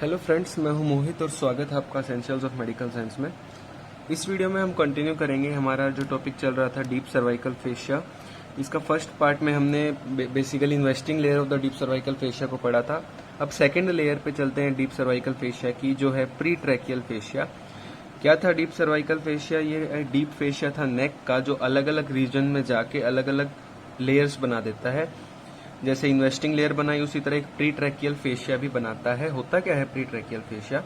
Hello friends, मैं हूं मोहित और स्वागत है आपका एसेंशियल्स ऑफ मेडिकल साइंस में। इस वीडियो में हम कंटिन्यू करेंगे हमारा जो टॉपिक चल रहा था डीप सर्वाइकल फेशिया। इसका फर्स्ट पार्ट में हमने basically investing layer of the deep cervical fascia को पढ़ा था। अब सेकेंड लेयर पे चलते हैं डीप सर्वाइकल फेशिया की, जो है प्री ट्रैकियल फेशिया। क्या था डीप सर्वाइकल फेशिया? ये डीप फेशिया था नेक का, जो अलग अलग रीजन में जाके अलग अलग लेयर्स बना देता है। जैसे इन्वेस्टिंग लेयर बनाई, उसी तरह एक प्री ट्रैकियल फेशिया भी बनाता है। होता क्या है pre tracheal fascia?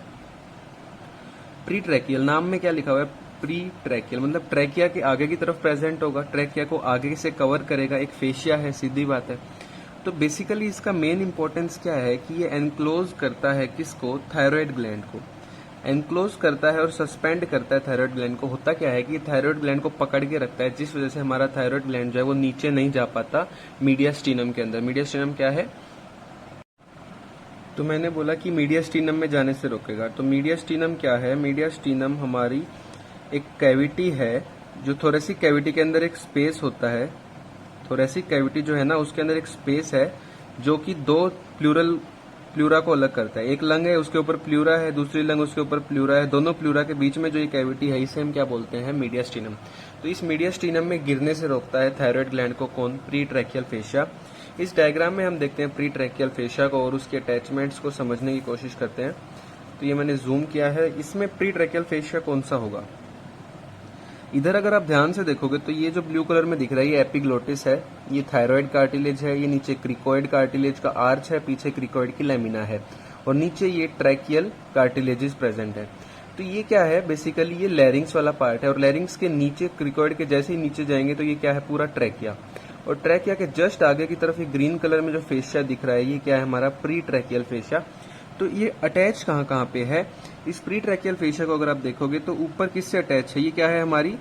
Pre tracheal नाम में क्या लिखा हुआ है? प्री ट्रैकियल मतलब ट्रैकिया के आगे की तरफ प्रेजेंट होगा, ट्रैकिया को आगे से कवर करेगा, एक फेशिया है, सीधी बात है। तो बेसिकली इसका मेन इंपॉर्टेंस क्या है कि ये एनक्लोज करता है किसको? थायराइड ग्लैंड को एनक्लोज करता है और सस्पेंड करता है थायराइड ग्लैंड को। होता क्या है कि थायराइड ग्लैंड को पकड़ के रखता है, जिस वजह से हमारा थायराइड ग्लैंड जो है वो नीचे नहीं जा पाता मीडियास्टिनम के अंदर। मीडियास्टिनम क्या है? तो मैंने बोला कि मीडियास्टिनम में जाने से रोकेगा। तो मीडियास्टिनम क्या है? मीडियास्टिनम हमारी एक कैविटी है, जो थोरेसिक कैविटी के अंदर एक स्पेस होता है। थोरेसिक कैविटी जो है ना, उसके अंदर एक स्पेस है जो कि दो प्लूरा को अलग करता है। एक लंग है, उसके ऊपर प्लूरा है, दूसरी लंग उसके ऊपर प्लूरा है। दोनों प्लूरा के बीच में जो ये कैविटी है, इसे हम क्या बोलते हैं? मीडियास्टिनम। तो इस मीडियास्टिनम में गिरने से रोकता है थायराइड ग्लैंड को कौन? Pre tracheal fascia. इस डायग्राम में हम देखते हैं प्री ट्रैकियल फेशिया को और उसके अटैचमेंट्स को समझने की कोशिश करते हैं। तो ये मैंने जूम किया है। इसमें प्री ट्रैकियल फेशिया कौन सा होगा? इधर अगर आप ध्यान से देखोगे तो ये जो ब्लू कलर में दिख रहा है, ये एपिग्लोटिस है, ये थायराइड कार्टिलेज है, ये नीचे क्रिकोइड कार्टिलेज का आर्च है, पीछे क्रिकोइड की लेमिना है, और नीचे ये ट्रैकियल कार्टिलेजेस प्रेजेंट है। तो ये क्या है? बेसिकली ये लैरिंग्स वाला पार्ट है, और लैरिंग्स के नीचे क्रिकोइड के जैसे ही नीचे जाएंगे तो ये क्या है? पूरा ट्रैकिया। और ट्रैकिया के जस्ट आगे की तरफ ये ग्रीन कलर में जो फेशिया दिख रहा है, ये क्या है? हमारा प्री ट्रैकियल फेशिया। तो ये अटैच कहाँ पे है? इस प्री ट्रैकियल फेशिया को अगर आप देखोगे तो ऊपर किससे अटैच है? ये क्या है? हमारी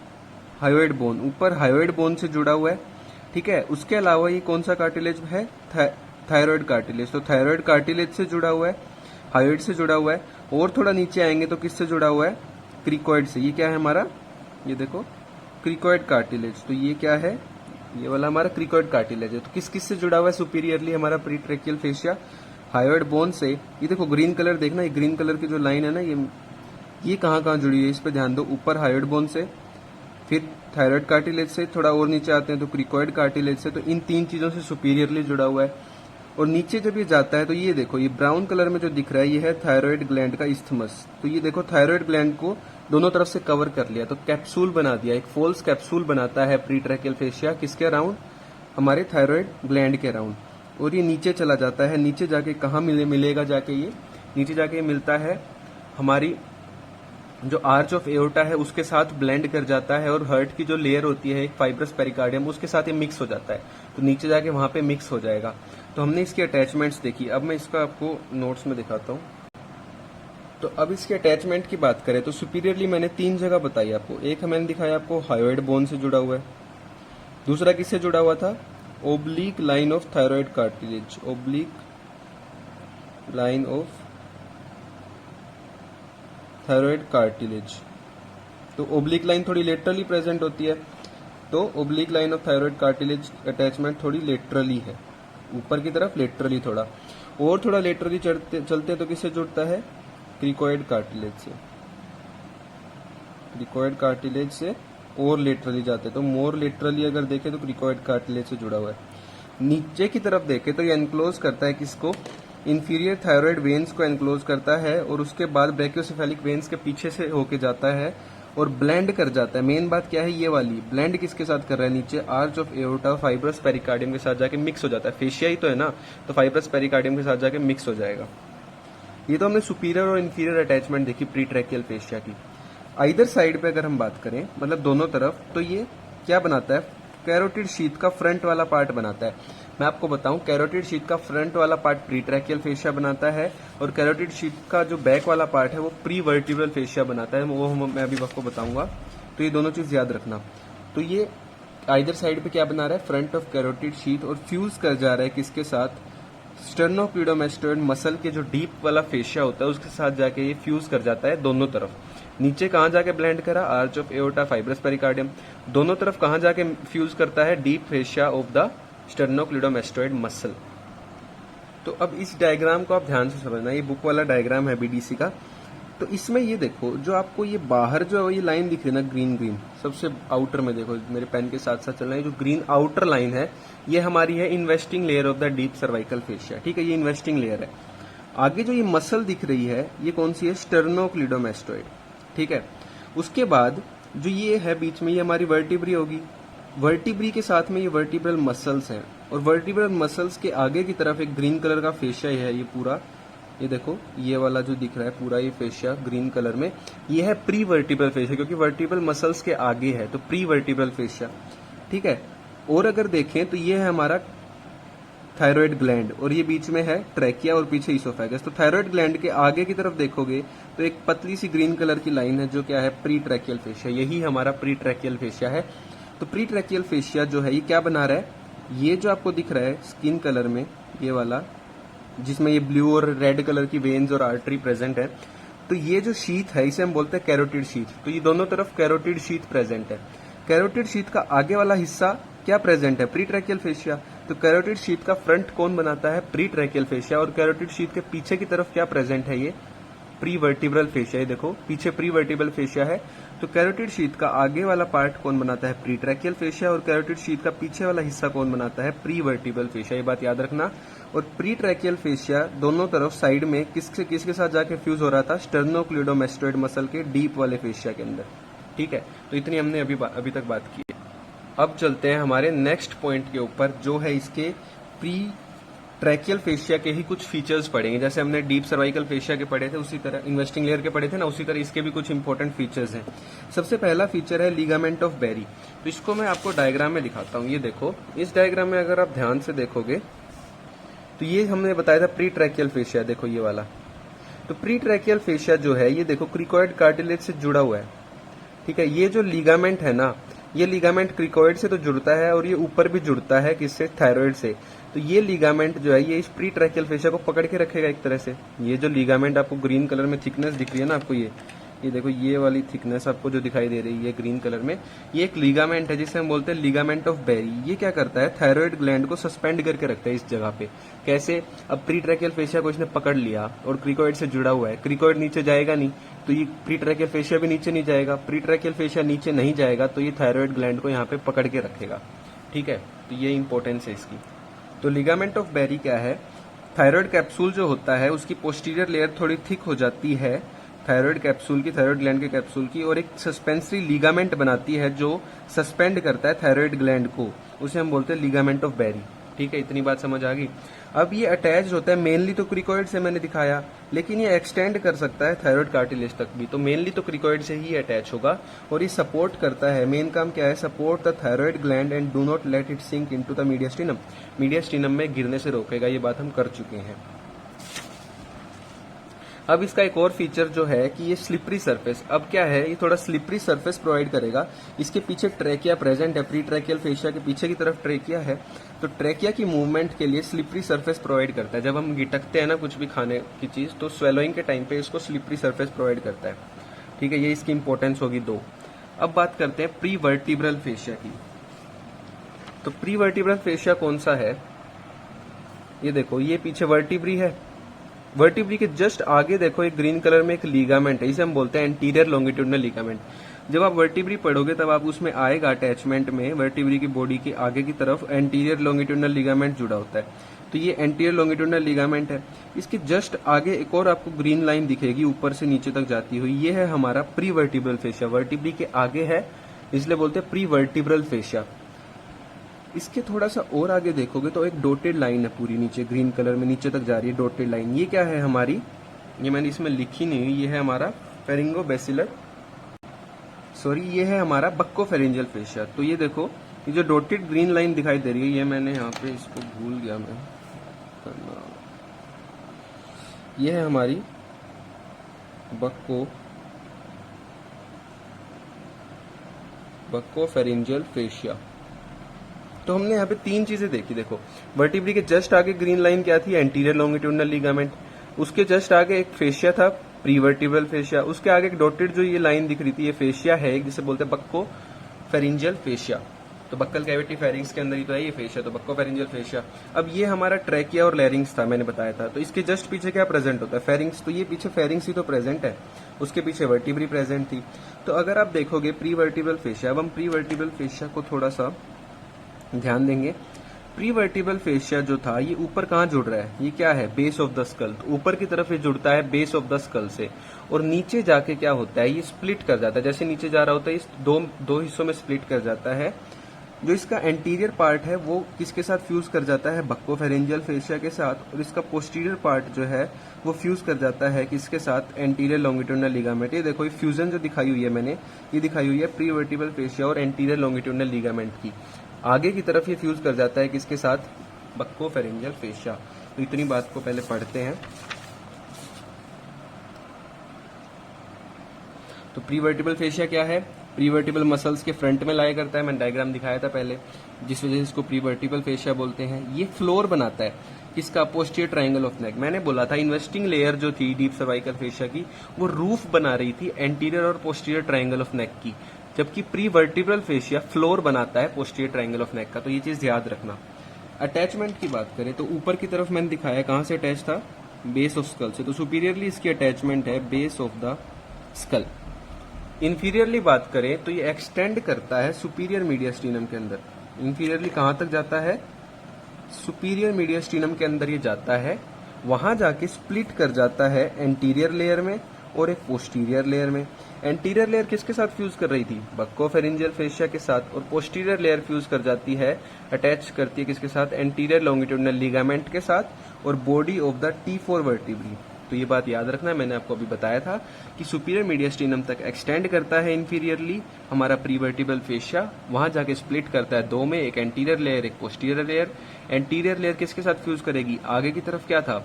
हायोइड बोन। ऊपर हायोइड बोन से जुड़ा हुआ है, ठीक है। उसके अलावा ये कौन सा कार्टिलेज है? Thyroid cartilage. तो थायराइड कार्टिलेज से जुड़ा हुआ है, हायोइड से जुड़ा हुआ है। और थोड़ा नीचे आएंगे तो किससे जुड़ा हुआ है? क्रिकोइड से। ये क्या है हमारा? ये देखो, क्रिकोइड कार्टिलेज। तो ये क्या है? ये वाला हमारा क्रिकोइड कार्टिलेज है। तो किस किस से जुड़ा हुआ है सुपीरियरली हमारा pre tracheal fascia? Hyoid bone से। ये देखो ग्रीन कलर देखना, ये ग्रीन कलर की जो लाइन है ना, ये कहाँ जुड़ी है? इस पे ध्यान दो। ऊपर हायोइड बोन से, फिर थायराइड कार्टिलेज से, थोड़ा और नीचे आते हैं तो क्रिकोइड कार्टिलेज से। तो इन तीन चीजों से सुपीरियरली जुड़ा हुआ है। और नीचे जब ये जाता है तो ये देखो, ये ब्राउन कलर में जो दिख रहा है, ये है थायराइड ग्लैंड का इस्थमस। तो ये देखो थायराइड ग्लैंड को दोनों तरफ से कवर कर लिया, तो कैप्सूल बना दिया, एक फोल्स कैप्सूल बनाता है प्री ट्रैकियल फेशिया। किसके अराउंड? हमारे थायराइड ग्लैंड के अराउंड। और ये नीचे चला जाता है। नीचे जाके कहाँ मिलेगा? जाके ये नीचे जाके मिलता है हमारी जो आर्च ऑफ एओर्टा है उसके साथ ब्लेंड कर जाता है, और हर्ट की जो लेयर होती है एक फाइब्रस पेरिकार्डियम, उसके साथ ये मिक्स हो जाता है। तो नीचे जाके वहां पे मिक्स हो जाएगा। तो हमने इसकी अटैचमेंट्स देखी। अब मैं इसका आपको नोट्स में दिखाता हूँ। तो अब इसके अटैचमेंट की बात करें तो सुपीरियरली मैंने तीन जगह बताई आपको। एक मैंने दिखाया आपको हायोइड बोन से जुड़ा हुआ है। दूसरा किससे जुड़ा हुआ था? Oblique line of thyroid cartilage. Oblique line of thyroid cartilage. तो ओब्लिक लाइन थोड़ी लेटरली प्रेजेंट होती है, तो oblique line of thyroid cartilage attachment थोड़ी लेटरली है, ऊपर की तरफ लेटरली थोड़ा। और थोड़ा लेटरली चलते तो किससे जुड़ता है? क्रिकोइड कार्टिलेज से। क्रिकोइड कार्टिलेज से और लेटरली जाते, तो मोर लेटरली अगर देखें तो क्रिकोइड कार्टिलेज से जुड़ा हुआ है। नीचे की तरफ देखें तो ये एनक्लोज करता है किसको? इंफीरियर थायराइड वेन्स को एनक्लोज करता है, और उसके बाद ब्रैकियोसेफेलिक वेन्स के पीछे से होके जाता है और ब्लेंड कर जाता है। मेन बात क्या है? ये वाली ब्लेंड किसके साथ कर रहा है? नीचे arch of aorta fibrous pericardium के साथ जाके मिक्स हो जाता है। फेशिया ही तो है ना, तो फाइब्रस पेरिकार्डियम के साथ जाके मिक्स हो जाएगा। ये तो हमने सुपीरियर और इंफीरियर अटैचमेंट देखी प्री ट्रैकियल फेशिया की। आइदर साइड पे अगर हम बात करें, मतलब दोनों तरफ, तो ये क्या बनाता है? कैरोटिड शीथ का फ्रंट वाला पार्ट बनाता है। मैं आपको बताऊं, कैरोटिड शीथ का फ्रंट वाला पार्ट प्री ट्रैकियल फेशिया बनाता है, और कैरोटिड शीथ का जो बैक वाला पार्ट है वो प्री वर्टिब्रल फेशिया बनाता है। वो मैं अभी आपको बताऊंगा। तो ये दोनों चीज याद रखना। तो ये आइदर साइड पे क्या बना रहा है? फ्रंट ऑफ कैरोटिड शीथ, और फ्यूज कर जा रहा है किसके साथ? स्टर्नोक्लीडोमास्टोइड मसल के जो डीप वाला फेशिया होता है उसके साथ जाके ये फ्यूज कर जाता है दोनों तरफ। नीचे कहाँ जाके ब्लेंड करा? Arch of aorta fibrous pericardium. दोनों तरफ कहाँ जाके फ्यूज करता है? Deep fascia of the sternocleidomastoid muscle. तो अब इस डायग्राम को आप ध्यान से समझना, ये बुक वाला डायग्राम है बीडीसी का। तो इसमें ये देखो, जो आपको ये बाहर जो ये लाइन दिख रही है ना, ग्रीन ग्रीन सबसे आउटर में, देखो मेरे पेन के साथ साथ चल रहा है, जो ग्रीन आउटर लाइन है ये हमारी है investing layer of the deep cervical fascia. ठीक है, ये इन्वेस्टिंग लेयर है। आगे जो ये मसल दिख रही है ये कौन सी है, स्टर्नोक्लिडोमेस्टोइड। ठीक है, उसके बाद जो ये है बीच में, ये हमारी वर्टिब्री होगी। वर्टिब्री के साथ में ये वर्टिब्रल मसल्स हैं, और वर्टिब्रल मसल्स के आगे की तरफ एक ग्रीन कलर का फेशिया है, ये पूरा, ये देखो ये वाला जो दिख रहा है पूरा ये फेशिया ग्रीन कलर में, ये है प्री वर्टिब्रल फेशिया, क्योंकि वर्टिब्रल मसल्स के आगे है तो प्री वर्टिब्रल फेशिया। ठीक है, और अगर देखें तो ये है हमारा थायराइड ग्लैंड, और ये बीच में है ट्रैकिया और पीछे इसोफेगस। तो थायराइड ग्लैंड के आगे की तरफ देखोगे तो एक पतली सी ग्रीन कलर की लाइन है जो क्या है, प्री ट्रैकियल फेशिया। यही हमारा प्री ट्रैकियल फेशिया है। तो प्री ट्रैकियल फेशिया जो है ये क्या बना रहा है, ये जो आपको दिख रहा है स्किन कलर में ये वाला, जिसमें ये ब्लू और रेड कलर की वेन्स और आर्टरी प्रेजेंट है, तो ये जो शीथ है इसे हम बोलते हैं कैरोटिड शीथ। तो ये दोनों तरफ कैरोटिड शीथ प्रेजेंट है। कैरोटिड शीथ का आगे वाला हिस्सा क्या प्रेजेंट है, प्री ट्रैकियल फेशिया। तो कैरोटिड शीथ का फ्रंट कौन बनाता है, प्री ट्रैकियल फेशिया, और कैरोटिड शीथ के पीछे की तरफ क्या प्रेजेंट है, ये प्री वर्टिब्रल फेशिया। ये देखो पीछे प्री वर्टिब्रल फेशिया है। तो कैरोटिड शीथ का आगे वाला पार्ट कौन बनाता है, प्री ट्रैकियल फेशिया, और कैरोटिड शीथ का पीछे वाला हिस्सा कौन बनाता है, प्री वर्टिब्रल फेशिया। ये बात याद रखना। और प्री ट्रैकियल फेशिया दोनों तरफ साइड में किसके साथ जाके फ्यूज हो रहा था, स्टर्नोक्लिडोमेस्टोइड मसल के डीप वाले फेशिया के अंदर। ठीक है, तो इतनी हमने अभी तक बात की है। अब चलते हैं हमारे नेक्स्ट पॉइंट के ऊपर, जो है इसके प्री ट्रैकियल फेशिया के ही कुछ फीचर्स पढ़ेंगे। जैसे हमने डीप सर्वाइकल फेशिया के पढ़े थे, उसी तरह इन्वेस्टिंग लेयर के पढ़े थे ना, उसी तरह इसके भी कुछ इंपॉर्टेंट फीचर्स हैं। सबसे पहला फीचर है लिगामेंट ऑफ बेरी। तो इसको मैं आपको डायग्राम में दिखाता हूँ। ये देखो, इस डायग्राम में अगर आप ध्यान से देखोगे तो ये हमने बताया था प्री ट्रैकियल फेशिया, देखो ये वाला। तो प्री ट्रैकियल फेशिया जो है ये देखो क्रिकोइड कार्टिलेज से जुड़ा हुआ है। ठीक है, ये जो लिगामेंट है ना, ये लिगामेंट क्रिकोइड से तो जुड़ता है और ये ऊपर भी जुड़ता है, किससे, थायराइड से। तो ये लिगामेंट जो है ये इस प्री ट्रैकियल फेशिया को पकड़ के रखेगा एक तरह से। ये जो लिगामेंट आपको ग्रीन कलर में थिकनेस दिख रही है ना आपको, ये देखो ये वाली थिकनेस आपको जो दिखाई दे रही है ग्रीन कलर में, ये एक लिगामेंट है जिसे हम बोलते हैं लिगामेंट ऑफ बेरी। ये क्या करता है, थायराइड ग्लैंड को सस्पेंड करके रखता है इस जगह पे। कैसे, अब प्री ट्रैकियल फेशिया को इसने पकड़ लिया और क्रिकोइड से जुड़ा हुआ है, क्रिकोइड नीचे जाएगा नहीं तो ये प्री ट्रैकियल फेशिया भी नीचे नहीं जाएगा, प्री ट्रैकियल फेशिया नीचे नहीं जाएगा तो ये थायराइड ग्लैंड को यहाँ पे पकड़ के रखेगा। ठीक है, तो ये इंपॉर्टेंस है इसकी। तो लिगामेंट ऑफ बेरी क्या है, थायराइड कैप्सूल जो होता है उसकी पोस्टीरियर लेयर थोड़ी थिक हो जाती है थायराइड कैप्सूल की, थायराइड ग्लैंड के कैप्सूल की, और एक सस्पेंसरी लिगामेंट बनाती है जो सस्पेंड करता है थायराइड ग्लैंड को, उसे हम बोलते हैं लिगामेंट ऑफ बेरी। ठीक है, इतनी बात समझ आ गई। अब ये अटैच होता है मेनली तो क्रिकोइड से, मैंने दिखाया, लेकिन ये एक्सटेंड कर सकता है थायराइड कार्टिलेज तक भी। तो मेनली तो क्रिकोइड से ही अटैच होगा, और ये सपोर्ट करता है, मेन काम क्या है, support the thyroid gland and do not let it sink into the mediastinum. Mediastinum में गिरने से रोकेगा, ये बात हम कर चुके हैं। अब इसका एक और फीचर जो है कि ये स्लिपरी सरफेस, अब क्या है, ये थोड़ा स्लिपरी सरफेस प्रोवाइड करेगा। इसके पीछे ट्रैकिया प्रेजेंट है, प्री ट्रैकियल फेशिया के पीछे की तरफ ट्रैकिया है, तो ट्रैकिया की मूवमेंट के लिए स्लिपरी सरफेस प्रोवाइड करता है। जब हम गिटकते हैं ना कुछ भी खाने की चीज, तो स्वेलोइंग के टाइम पे इसको स्लिपरी सरफेस प्रोवाइड करता है। ठीक है, ये इसकी इंपॉर्टेंस होगी 2। अब बात करते हैं प्री वर्टिब्रल फेशिया की। तो प्री वर्टिब्रल फेशिया कौन सा है, ये देखो, ये पीछे वर्टिब्री है, वर्टिब्री के जस्ट आगे देखो एक ग्रीन कलर में एक लिगामेंट है, इसे हम बोलते हैं एंटीरियर लॉन्गिट्यूडनल लिगामेंट। जब आप वर्टिब्री पढ़ोगे तब आप उसमें आएगा अटैचमेंट में, वर्टिब्री की बॉडी के आगे की तरफ एंटीरियर लॉन्गिट्यूडनल लिगामेंट जुड़ा होता है। तो ये एंटीरियर लॉन्गिट्यूडनल लिगामेंट है। इसके जस्ट आगे एक और आपको ग्रीन लाइन दिखेगी ऊपर से नीचे तक जाती हुई, ये है हमारा प्री वर्टिब्रल फेशिया। वर्टिब्री के आगे है इसलिए बोलते हैं प्री वर्टिब्रल फेशिया। इसके थोड़ा सा और आगे देखोगे तो एक डॉटेड लाइन है पूरी नीचे ग्रीन कलर में नीचे तक जा रही है डॉटेड लाइन। ये क्या है हमारी, ये मैंने इसमें लिखी नहीं हुई, ये है हमारा फेरिंगोबैसिलर, सॉरी ये है हमारा बक्कोफेरिंजियल फेशिया। तो ये देखो, ये जो डॉटेड ग्रीन लाइन दिखाई दे रही है, ये मैंने यहाँ पे इसको भूल गया मैं करना, ये है हमारी बक्कोफेरिंजियल फेशिया। तो हमने यहाँ पे 3 चीजें देखी, देखो वर्टिब्री के जस्ट आगे ग्रीन लाइन क्या थी, एंटीरियर लॉन्गिट्यूडनल लिगामेंट, उसके जस्ट आगे एक फेशिया था प्री वर्टिब्रल फेशिया, उसके आगे एक डॉटेड जो ये लाइन दिख रही थी, ये फेशिया है जिसे बोलते हैं बक्कोफेरिंजियल फेशिया। तो बक्कल कैविटी फेरिंग्स के अंदर ही तो है ये फेशिया, तो बक्कोफेरिंजियल फेशिया। अब ये हमारा ट्रैकिया और लैरिंग्स था, मैंने बताया था। तो इसके जस्ट पीछे क्या प्रेजेंट होता है? फेरिंग्स। तो ये पीछे फेरिंग्स ही तो प्रेजेंट है, उसके पीछे वर्टिब्री प्रेजेंट थी। तो अगर आप देखोगे प्री वर्टिब्रल फेशिया, अब हम प्री वर्टिब्रल फेशिया को थोड़ा सा ध्यान देंगे। प्री वर्टिब्रल फेशिया जो था ये ऊपर कहाँ जुड़ रहा है? ये क्या है? Base of the skull. तो ऊपर की तरफ ये जुड़ता है बेस ऑफ द स्कल से, और नीचे जाके क्या होता है? ये स्प्लिट कर जाता है। जैसे नीचे जा रहा होता है इस दो हिस्सों में स्प्लिट कर जाता है। जो इसका एंटीरियर पार्ट है वो किसके साथ फ्यूज कर जाता है? बक्कोफेरिंजियल फेशिया के साथ। और इसका पोस्टीरियर पार्ट जो है वो फ्यूज कर जाता है किसके साथ? Anterior longitudinal ligament. ये देखो, ये फ्यूजन जो दिखाई हुई है मैंने, ये दिखाई हुई है प्री वर्टिब्रल फेशिया और एंटीरियर लॉन्गिट्यूडनल लिगामेंट की। आगे की तरफ ये फ्यूज कर जाता है किसके साथ? बक्कोफेरिंजियल फेशिया। तो इतनी बात को पहले पढ़ते हैं। तो प्री वर्टिब्रल फेशिया क्या है? प्री वर्टिब्रल मसल्स के फ्रंट में लाया करता है, मैंने डायग्राम दिखाया था पहले, जिस वजह से इसको प्री वर्टिब्रल फेशिया बोलते हैं। ये फ्लोर बनाता है किसका? Posterior triangle of neck. मैंने बोला था इन्वेस्टिंग लेयर जो थी डीप सर्वाइकल फेशिया की, वो रूफ बना रही थी एंटीरियर और पोस्टीरियर ट्रायंगल ऑफ नेक की, जबकि प्री वर्टिब्रल फेशिया फ्लोर बनाता है पोस्टीरियर ट्रायंगल ऑफ नेक का। तो ये चीज याद रखना। अटैचमेंट की बात करें तो ऊपर की तरफ मैंने दिखाया कहां से अटैच था? बेस ऑफ स्कल से। तो सुपीरियरली इसकी अटैचमेंट है base of the skull. Inferiorly बात करें तो ये एक्सटेंड करता है सुपीरियर मीडियास्टीनम के अंदर। इंफीरियरली कहां तक जाता है? सुपीरियर मीडियास्टीनम के अंदर ये जाता है, वहां जाके स्प्लिट कर जाता है एंटीरियर लेयर में और एक पोस्टीरियर लेयर में। एंटीरियर लेयर किसके साथ फ्यूज कर रही थी? बक्कोफेरिंजियल फेशिया के साथ। और पोस्टीरियर लेयर फ्यूज कर जाती है, अटैच करती है किसके साथ? एंटीरियर लॉन्गिट्यूडनल लिगामेंट के साथ और body of the T4 vertebrae. तो ये बात याद रखना है, मैंने आपको अभी बताया था कि सुपीरियर मीडियास्टीनम तक एक्सटेंड करता है इंफीरियरली हमारा प्री वर्टिब्रल फेशिया, वहां जाके स्प्लिट करता है दो में, एक एंटीरियर लेयर एक पोस्टीरियर लेयर। एंटीरियर लेयर किसके साथ फ्यूज करेगी? आगे की तरफ क्या था?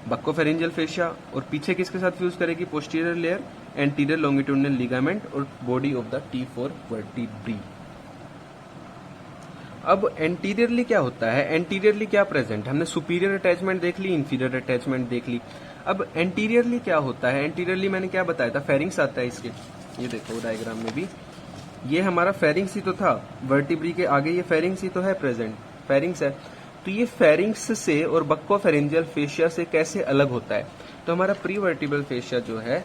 Buccopharyngeal fascia. और पीछे किसके साथ फ्यूज करेगी? Posterior layer anterior longitudinal ligament और body of the T4 vertebrae. अब एंटीरियरली क्या होता है? एंटीरियरली क्या प्रेजेंट? हमने सुपीरियर अटैचमेंट देख ली, इंफीरियर अटैचमेंट देख ली। अब एंटीरियरली क्या होता है? एंटीरियरली मैंने क्या बताया था? फेरिंग्स आता है इसके, ये देखो डायग्राम में भी, ये हमारा फेरिंग्स ही तो था। वर्टिब्री के आगे ये फेरिंग्स ही तो है प्रेजेंट, फेरिंग्स है। तो ये फेरिंग्स से और बक्कोफेरिंजियल फेशिया से कैसे अलग होता है? तो हमारा प्री वर्टिब्रल फेशिया जो है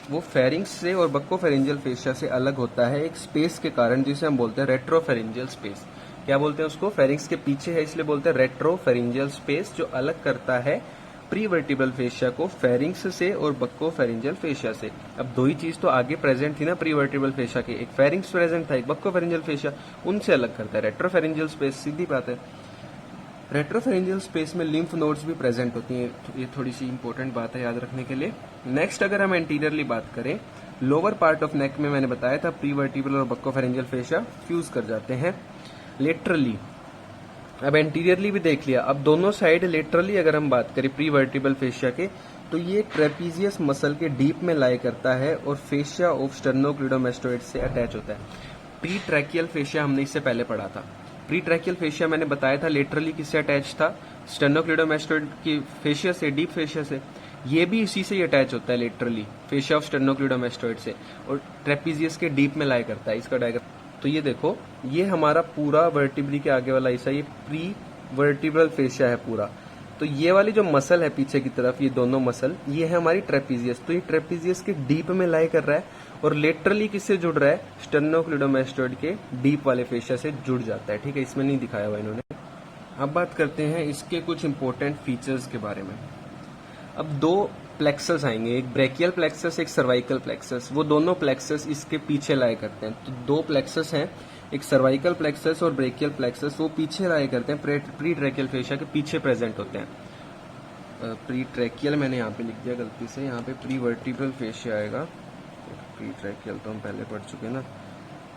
वो फेरिंग्स से और बक्कोफेरिंजियल फेशिया से अलग होता है एक स्पेस के कारण, जिसे हम बोलते हैं रेट्रोफेरिंजियल स्पेस। क्या बोलते हैं उसको? फेरिंग्स के पीछे है इसलिए बोलते हैं रेट्रोफेरिंजियल स्पेस, जो अलग करता है प्री वर्टिब्रल फेशिया को फेरिंग्स से और बक्कोफेरिंजियल फेशिया से। अब दो ही चीज तो आगे प्रेजेंट थी ना प्री वर्टिब्रल फेशिया के, एक फेरिंग्स प्रेजेंट था, एक बक्कोफेरिंजियल फेशिया, उनसे अलग करता है रेट्रोफेरिंजियल स्पेस। सीधी बात है। रेट्रोफेरिंजियल स्पेस में लिम्फ नोड्स भी प्रेजेंट होती हैं, ये थोड़ी सी इंपॉर्टेंट बात है याद रखने के लिए। नेक्स्ट अगर हम एंटीरियरली बात करें, लोअर पार्ट ऑफ नेक में मैंने बताया था प्री वर्टिब्रल और बक्कोफेरिंजियल फेशिया फ्यूज कर जाते हैं लेटरली। अब एंटीरियरली भी देख लिया। अब दोनों साइड लेटरली अगर हम बात करें प्री वर्टिब्रल फेशिया के, तो ये ट्रेपीजियस मसल के डीप में लाई करता है और फेशिया ऑफ स्टर्नोक्लिडोमेस्टोइड से अटैच होता है। प्री ट्रैकियल फेशिया हमने इससे पहले पढ़ा था। प्री ट्रैकियल फेशिया मैंने बताया था लेटरली किससे अटैच था? स्टर्नोक्लिडोमेस्टोइड की फेशिया से, डीप फेशिया से। ये भी इसी से ही अटैच होता है लेटरली, फेशिया ऑफ स्टर्नोक्लिडोमेस्टोइड से, और ट्रेपीजियस के डीप में लाई करता है। इसका डायग्राम तो ये देखो, ये हमारा पूरा वर्टिब्री के आगे वाला हिस्सा, ये प्री वर्टिब्रल फेशिया है पूरा। तो ये वाली जो मसल है पीछे की तरफ, ये दोनों मसल, ये है हमारी ट्रेपीजियस। तो ये ट्रेपीजियस के डीप में लाई कर रहा है और लेटरली किससे जुड़ रहा है? स्टर्नोक्लिडोमेस्टोइड के डीप वाले फेशिया से जुड़ जाता है। ठीक है, इसमें नहीं दिखाया हुआ इन्होंने। अब बात करते हैं इसके कुछ इंपॉर्टेंट फीचर्स के बारे में। अब दो प्लेक्सस आएंगे, एक ब्रेकियल प्लेक्सस, एक सर्वाइकल प्लेक्सस। वो दोनों प्लेक्सस इसके पीछे लाया करते हैं। तो दो प्लेक्सस हैं, एक सर्वाइकल प्लेक्सस और ब्रेकियल प्लेक्सस, वो पीछे लाया करते हैं, प्री ट्रैकियल फेशिया के पीछे प्रेजेंट होते हैं। प्री ट्रैकियल मैंने यहाँ पे लिख दिया गलती से, यहाँ पे प्री वर्टिब्रल फेशिया आएगा। प्री ट्रैकियल तो हम पहले पढ़ चुके हैं ना।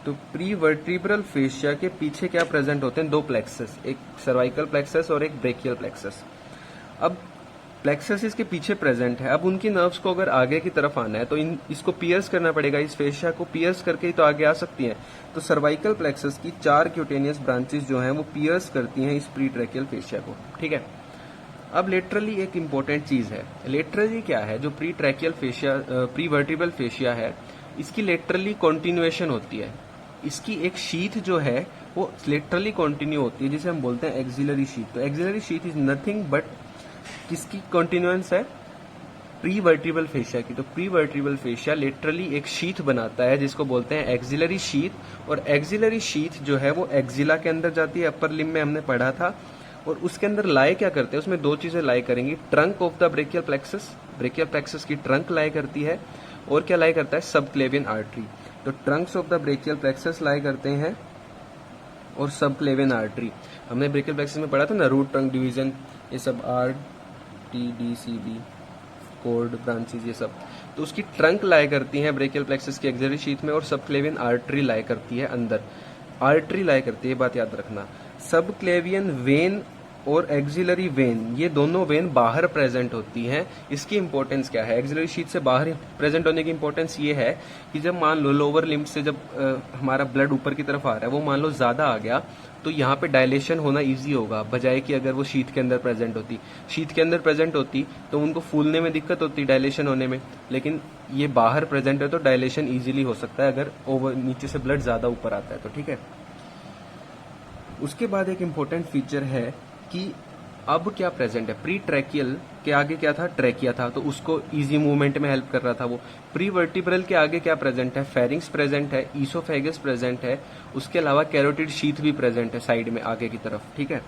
तो प्री वर्टिब्रल फेशिया के पीछे क्या प्रेजेंट होते हैं? दो प्लेक्सस, एक सर्वाइकल प्लेक्सस और एक ब्रेकियल प्लेक्सस। अब प्लेक्सस इसके पीछे प्रेजेंट है। अब उनकी नर्व्स को अगर आगे की तरफ आना है तो इसको पियर्स करना पड़ेगा, इस फेशिया को पियर्स करके ही तो आगे आ सकती हैं। तो सर्वाइकल प्लेक्सस की 4 क्यूटेनियस ब्रांचेस जो हैं वो पियर्स करती हैं इस प्री ट्रैकियल फेशिया को। ठीक है। अब लेटरली एक इंपॉर्टेंट चीज है। लेटरली क्या है? जो pre tracheal fascia, pre vertebral fascia है, इसकी लेटरली कॉन्टिन्यूएशन होती है। इसकी एक शीथ जो है वो लिटरली कंटिन्यू होती है, जिसे हम बोलते हैं एक्सिलरी शीथ। तो axillary sheath is nothing but किसकी कंटिन्यूएंस है? प्री वर्टिब्रल फेशिया की। तो प्री वर्टिब्रल फेशिया लिटरली एक शीथ बनाता है जिसको बोलते हैं एक्सिलरी शीथ। और एक्सिलरी शीथ जो है वो एक्सिला के अंदर जाती है, अपर लिम्ब में हमने पढ़ा था। और उसके अंदर लाई क्या करते हैं? उसमें दो चीजें लाई करेंगी, trunk of the brachial plexus, brachial plexus की ट्रंक लाई करती है, और क्या लाई करता है? Subclavian artery. तो trunks of the brachial plexus lie करते हैं और सबक्लेवियन आर्टरी। हमने ब्रेकियल प्लेक्सस में पढ़ा था ना, रूट ट्रंक डिवीजन, ये सब R T D C B cord branches, ये सब। तो उसकी ट्रंक लाई करती है ब्रेकियल प्लेक्सस की एक्सिलरी शीथ में, और सबक्लेवियन आर्टरी लाई करती है अंदर। आर्टरी लाई करती है, बात याद रखना। सबक्लेवियन वेन और एक्सिलरी वेन, ये दोनों वेन बाहर प्रेजेंट होती हैं। इसकी इंपॉर्टेंस क्या है? एक्सिलरी शीथ से बाहर प्रेजेंट होने की इंपॉर्टेंस ये है कि जब मान लो लोअर लिम्ब से जब हमारा ब्लड ऊपर की तरफ आ रहा है, वो मान लो ज्यादा आ गया, तो यहाँ पे डायलेशन होना इजी होगा, बजाय कि अगर वो शीथ के अंदर प्रेजेंट होती। शीथ के अंदर प्रेजेंट होती तो उनको फूलने में दिक्कत होती, डायलेशन होने में। लेकिन ये बाहर प्रेजेंट है तो डायलेशन इजीली हो सकता है अगर ओवर नीचे से ब्लड ज्यादा ऊपर आता है तो, ठीक है। उसके बाद एक इम्पोर्टेंट फीचर है कि अब क्या प्रेजेंट है? प्री ट्रैकियल के आगे क्या था? ट्रैकिया था, तो उसको इजी मूवमेंट में हेल्प कर रहा था वो। प्री वर्टिब्रल के आगे क्या प्रेजेंट है? फेरिंग्स प्रेजेंट है, ईसोफेगस प्रेजेंट है, उसके अलावा कैरोटिड शीथ भी प्रेजेंट है साइड में आगे की तरफ, ठीक है।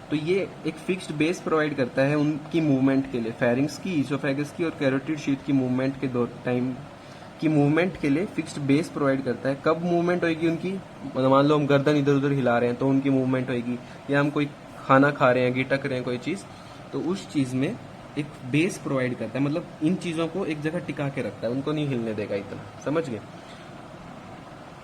तो ये एक फिक्स्ड बेस प्रोवाइड करता है उनकी मूवमेंट के लिए, फेरिंग्स की, ईसोफेगस की और कैरोटिड शीथ की मूवमेंट के दो टाइम की मूवमेंट के लिए फिक्स्ड बेस प्रोवाइड करता है। कब मूवमेंट होगी उनकी? मान लो हम गर्दन इधर उधर हिला रहे हैं तो उनकी मूवमेंट होगी, या हम कोई खाना खा रहे हैं, गिटक रहे हैं कोई चीज, तो उस चीज में एक बेस प्रोवाइड करता है, मतलब इन चीजों को एक जगह टिका के रखता है, उनको नहीं हिलने देगा इतना, समझ गए।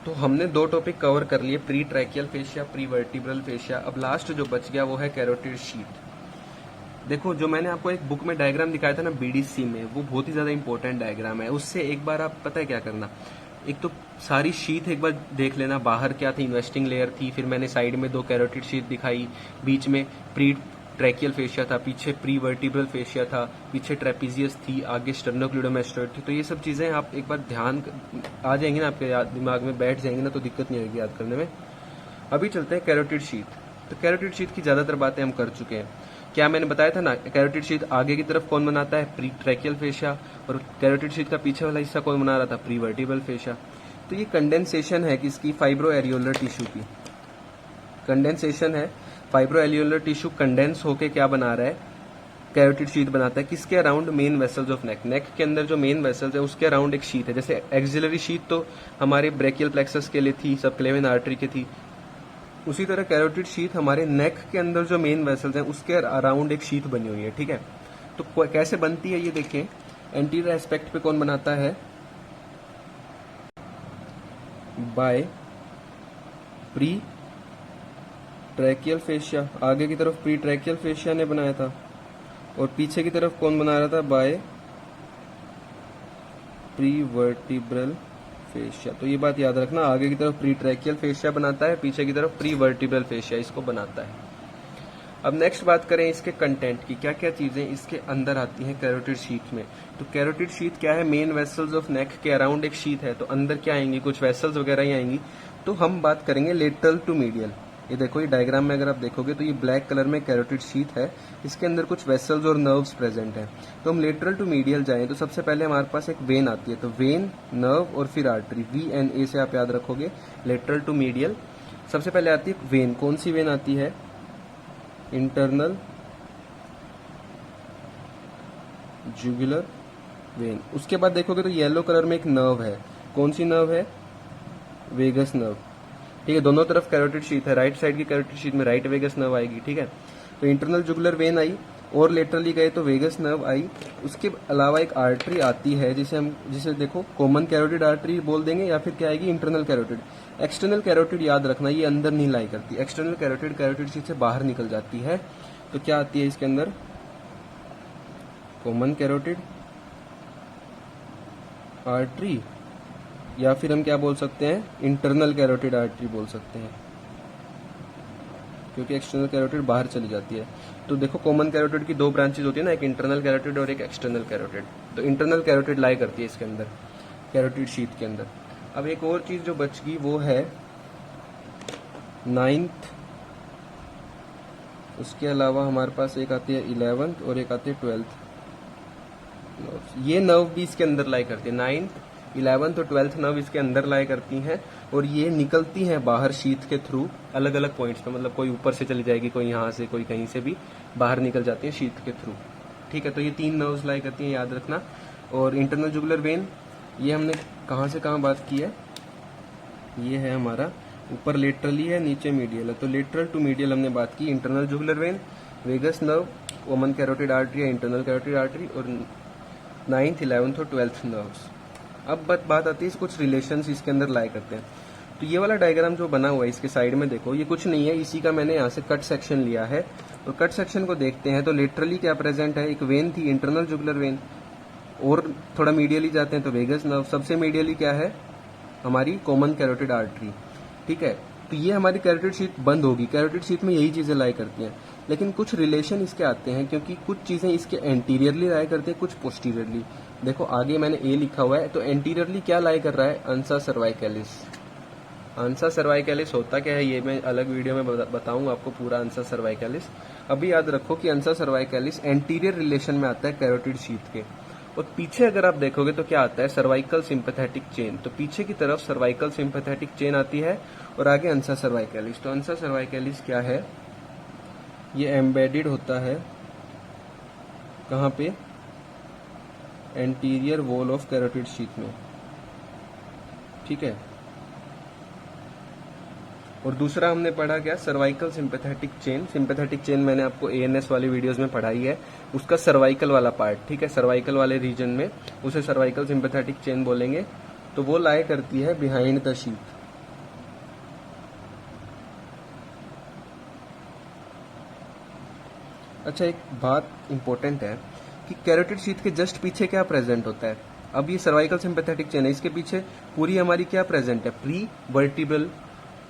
तो हमने दो टॉपिक कवर कर लिए, pre tracheal fascia, pre vertebral fascia. अब लास्ट जो बच गया वो है कैरोटिड शीथ। देखो, जो मैंने आपको एक बुक में डायग्राम दिखाया था ना बीडीसी में, वो बहुत ही ज्यादा इंपॉर्टेंट डायग्राम है। उससे एक बार आप पता है क्या करना, एक तो सारी शीथ एक बार देख लेना, बाहर क्या थी, इन्वेस्टिंग लेयर थी, फिर मैंने साइड में दो कैरोटिड शीथ दिखाई, बीच में प्री ट्रैकियल फेशिया था, पीछे प्री वर्टिब्रल फेशिया था, पीछे ट्रेपीजियस थी, आगे स्टर्नोक्लेडोमास्टोइड थी। तो ये सब चीजें आप एक बार ध्यान आ जाएंगी ना, आपके दिमाग में बैठ जाएंगी ना, तो दिक्कत नहीं होगी याद करने में। अभी चलते हैं कैरोटिड शीथ। तो कैरोटिड शीथ की ज्यादातर बातें हम कर चुके हैं। क्या मैंने बताया था ना, कैरोटिड शीथ आगे की तरफ कौन बनाता है? Pre tracheal fascia. और कैरोटिड शीथ का पीछे वाला हिस्सा कौन बना रहा था? Pre vertebral fascia. तो ये कंडेंसेशन है किसकी? फाइब्रो एरियोलर टिश्यू की। कंडेंसेशन है, फाइब्रो एरियोलर टिश्यू कंडेंस होके क्या बना रहा है? कैरोटिड शीथ बनाता है। किसके around? Main vessels of neck. Neck के अंदर जो मेन वेसल्स है उसके अराउंड एक शीथ है। जैसे एक्सिलरी शीथ तो हमारे ब्रेकियल प्लेक्सस के लिए थी, सबक्लेवियन आर्टरी की थी, उसी तरह कैरोटिड शीथ हमारे नेक के अंदर जो मेन वेसल्स हैं उसके अराउंड एक शीथ बनी हुई है, ठीक है। तो कैसे बनती है ये देखें। एंटीरियर एस्पेक्ट पे कौन बनाता है? By pre tracheal fascia. आगे की तरफ प्री ट्रैकियल फेशिया ने बनाया था, और पीछे की तरफ कौन बना रहा था? By pre vertebral fascia. तो ये बात याद रखना, आगे की तरफ प्री ट्रैकियल फेशिया बनाता है, पीछे की तरफ प्री वर्टिब्रल फेशिया इसको बनाता है। अब नेक्स्ट बात करें इसके कंटेंट की, क्या क्या चीजें इसके अंदर आती हैं कैरोटिड शीथ में। तो कैरोटिड शीथ क्या है? मेन वेसल्स ऑफ नेक के अराउंड एक शीथ है, तो अंदर क्या आएंगी? कुछ वेसल्स वगैरह ही आएंगी। तो हम बात करेंगे लेटरल टू मीडियल। ये देखो, ये डायग्राम में अगर आप देखोगे तो ये ब्लैक कलर में कैरोटिड शीथ है, इसके अंदर कुछ वेसल्स और नर्व्स प्रेजेंट हैं। तो हम लेटरल टू मीडियल जाएं तो सबसे पहले हमारे पास एक वेन आती है, तो वेन, नर्व और फिर आर्टरी, VNA से आप याद रखोगे लेटरल टू मीडियल। सबसे पहले आती है वेन। कौन सी वेन आती है? Internal jugular when. उसके बाद देखोगे तो येलो कलर में एक नर्व है। कौन सी नर्व है? वेगस नर्व, ठीक है। दोनों तरफ कैरोटिड शीथ है, राइट साइड की कैरोटिड शीथ में राइट वेगस नर्व आएगी, ठीक है। तो इंटरनल जुगुलर वेन आई, और लेटरली गए तो वेगस नर्व आई। उसके अलावा एक आर्टरी आती है जिसे देखो कॉमन कैरोटिड आर्टरी बोल देंगे, या फिर क्या आएगी? Internal carotid. एक्सटर्नल कैरोटिड याद रखना, ये अंदर नहीं लाई करती। एक्सटर्नल कैरोटिड कैरोटिड शीथ से बाहर निकल जाती है। तो क्या आती है इसके अंदर? कॉमन कैरोटिड आर्टरी, या फिर हम क्या बोल सकते हैं? इंटरनल कैरोटिड आर्टरी बोल सकते हैं, क्योंकि एक्सटर्नल कैरोटिड बाहर चली जाती है। तो देखो, कॉमन कैरोटिड की दो ब्रांचेज होती है ना, एक इंटरनल कैरोटिड और एक एक्सटर्नल कैरोटिड। तो इंटरनल कैरोटिड लाई करती है इसके अंदर, कैरोटिड शीथ के अंदर। अब एक और चीज जो बच गई वो है 9th, उसके अलावा हमारे पास एक आती है 11th और एक आती है 12th। ये नर्व भी इसके अंदर लाई करती है, 9th, 11th और 12th नर्व इसके अंदर लाई करती हैं और ये निकलती हैं बाहर शीथ के थ्रू अलग अलग पॉइंट्स पे, मतलब कोई ऊपर से चली जाएगी, कोई यहाँ से, कोई कहीं से भी बाहर निकल जाती है शीथ के थ्रू। ठीक है, तो ये 3 नर्व्स लाई करती हैं, याद रखना। और इंटरनल जुगुलर वेन, ये हमने कहाँ से कहाँ बात की है, ये है हमारा ऊपर लेटरली है, नीचे मीडियल है, तो लेटरल टू मीडियल हमने बात की। Internal jugular vein, vagus nerve, common carotid artery या इंटरनल कैरोटिड आर्टरी, और 9th, 11th और 12th नर्व्स। अब बात आती है कुछ रिलेशंस इसके अंदर लाई करते हैं। तो ये वाला डायग्राम जो बना हुआ है इसके साइड में देखो, ये कुछ नहीं है, इसी का मैंने यहाँ से कट सेक्शन लिया है। और कट सेक्शन को देखते हैं तो लेटरली क्या प्रेजेंट है, एक वेन थी इंटरनल जुगुलर वेन, और थोड़ा मीडियली जाते हैं तो वेगस नर्व, सबसे मीडियली क्या है हमारी कॉमन कैरोटिड आर्टरी। ठीक है, तो ये हमारी कैरोटिड शीथ बंद होगी, कैरोटिड शीथ में यही चीजें लाई करती हैं, लेकिन कुछ रिलेशन इसके आते हैं क्योंकि कुछ चीजें इसके एंटीरियरली लाई करती हैं, कुछ पोस्टीरियरली। देखो आगे मैंने ए लिखा हुआ है, तो एंटीरियरली क्या लाई कर रहा है, अंसा सर्वाइकलिस। अंसा सर्वाइकलिस होता क्या है ये मैं अलग वीडियो में बताऊंगा आपको पूरा अंसा सर्वाइकलिस। अभी याद रखो कि अंसा सर्वाइकलिस एंटीरियर रिलेशन में आता है कैरोटिड शीथ के, और पीछे अगर आप देखोगे तो क्या आता है, सर्वाइकल सिंपैथेटिक चेन। तो पीछे की तरफ सर्वाइकल सिंपैथेटिक चेन आती है और आगे अंसा सर्वाइकलिस। तो अंसा सर्वाइकलिस क्या है, ये एम्बेडेड होता है कहाँ पे, anterior wall of carotid sheath में। ठीक है, और दूसरा हमने पढ़ा क्या, cervical sympathetic chain. Sympathetic chain मैंने आपको एएनएस वाली वीडियोस में पढ़ाई है, उसका सर्वाइकल वाला पार्ट। ठीक है, सर्वाइकल वाले रीजन में उसे सर्वाइकल सिंपैथेटिक चेन बोलेंगे। तो वो लाई करती है बिहाइंड द शीथ। अच्छा, एक बात इंपॉर्टेंट है कि कैरोटिड शीथ के जस्ट पीछे क्या प्रेजेंट होता है। अब ये सर्वाइकल सिंपैथेटिक चेन है, इसके पीछे पूरी हमारी क्या प्रेजेंट है, प्री वर्टिब्रल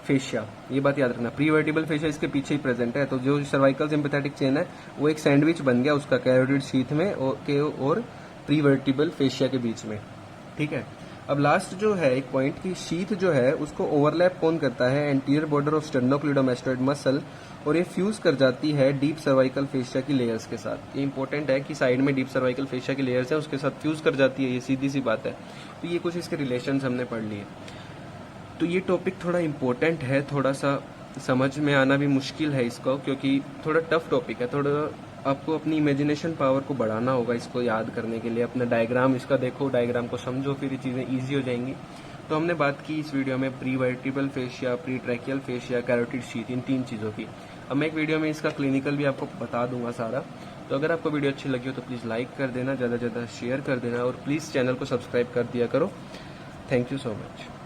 फेशिया। ये बात याद रखना, प्री वर्टिब्रल फेशिया इसके पीछे ही प्रेजेंट है। तो जो सर्वाइकल सिंपैथेटिक चेन है वो एक सैंडविच बन गया उसका कैरोटिड शीथ में और प्री वर्टिब्रल फेशिया के बीच में। ठीक है, अब लास्ट जो है एक पॉइंट की शीथ जो है उसको ओवरलैप कौन करता है, एंटीरियर बॉर्डर ऑफ स्टेर्नोक्लीडोमास्टोइड मसल, और ये फ्यूज कर जाती है डीप सर्वाइकल फेशिया की लेयर्स के साथ। ये इंपॉर्टेंट है कि साइड में डीप सर्वाइकल फेशिया की लेयर्स है उसके साथ फ्यूज कर जाती है, ये सीधी सी बात है। तो ये कुछ इसके रिलेशंस हमने पढ़ लिए। तो ये टॉपिक थोड़ा इम्पोर्टेंट है, थोड़ा सा समझ में आना भी मुश्किल है इसको, क्योंकि थोड़ा टफ टॉपिक है। थोड़ा आपको अपनी इमेजिनेशन पावर को बढ़ाना होगा इसको याद करने के लिए। अपना डायग्राम इसका देखो, डायग्राम को समझो, फिर ये चीज़ें ईजी हो जाएंगी। तो हमने बात की इस वीडियो में pre vertebral fascia, pre tracheal fascia, carotid sheath, इन 3 चीज़ों की। अब मैं एक वीडियो में इसका क्लिनिकल भी आपको बता दूंगा सारा। तो अगर आपको वीडियो अच्छी लगी हो तो प्लीज़ लाइक कर देना, ज़्यादा से ज़्यादा शेयर कर देना, और प्लीज़ चैनल को सब्सक्राइब कर दिया करो। Thank you so much.